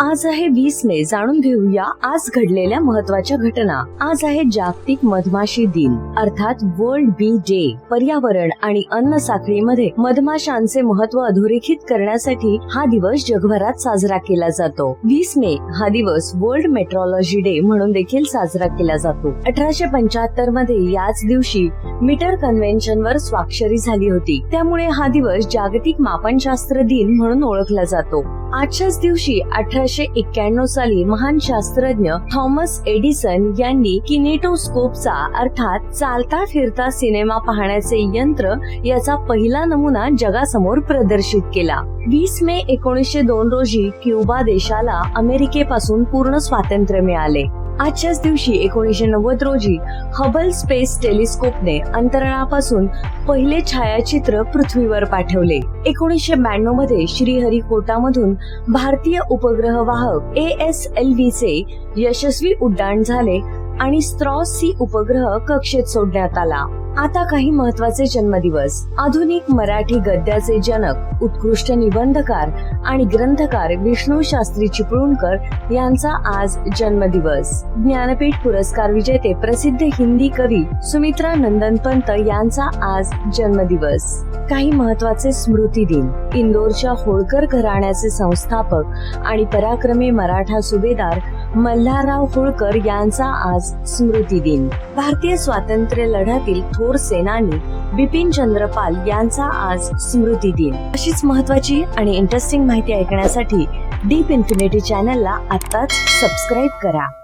आज आहे 20 मे. जाणून घेऊया आज घडलेल्या महत्त्वाच्या घटना. आज आहे जागतिक मधमाशी दिन अर्थात वर्ल्ड बी डे. पर्यावरण आणि अन्न साखळीमध्ये मधमाशांचे महत्त्व अधोरेखित करण्यासाठी हा दिवस जगभरात साजरा केला जातो. 20 मे हा दिवस वर्ल्ड मेट्रोलॉजी डे म्हणून देखील साजरा केला जातो. 1875 मध्ये याच दिवशी मीटर कन्व्हेन्शन वर स्वाक्षरी झाली होती. त्यामुळे हा दिवस जागतिक मापनशास्त्र दिन म्हणून ओळखला जातो. आजच्याच दिवशी 1891 साली महान शास्त्रज्ञ थॉमस एडिसन यांनी किनेटोस्कोपचा अर्थात चालता फिरता सिनेमा पाहण्याचे यंत्र याचा पहिला नमुना जगासमोर प्रदर्शित केला. 20 मे 1902 रोजी क्युबा देशाला अमेरिकेपासून पूर्ण स्वातंत्र्य मिळाले. आजच्याच दिवशी 1990 रोजी हबल स्पेस टेलिस्कोपने अंतराळापासून पहिले छायाचित्र पृथ्वीवर पाठवले. 1992 मध्ये श्रीहरिकोटामधून भारतीय उपग्रह वाहक ASLV चे यशस्वी उड्डाण झाले आणि स्त्रॉस C उपग्रह कक्षेत सोडण्यात आला. आता काही महत्त्वाचे जन्मदिवस. आधुनिक मराठी गद्याचे जनक, उत्कृष्ट निबंधकार आणि ग्रंथकार विष्णू शास्त्री चिपळूणकर यांचा आज जन्मदिवस. ज्ञानपीठ पुरस्कार विजेते प्रसिद्ध हिंदी कवी सुमित्रा नंदन पंत यांचा आज जन्मदिवस. काही महत्त्वाचे स्मृती दिन. इंदोरच्या होळकर घराण्याचे संस्थापक आणि पराक्रमी मराठा सुभेदार मल्हारराव होळकर यांचा आज स्मृती दिन. भारतीय स्वातंत्र्य लढ्यातील थोर सेनानी बिपिन चंद्र पाल यांचा आज स्मृती दिन. अशीच महत्त्वाची आणि इंटरेस्टिंग माहिती ऐकण्यासाठी डीप इन्फिनिटी चॅनलला आत्ताच सबस्क्राईब करा.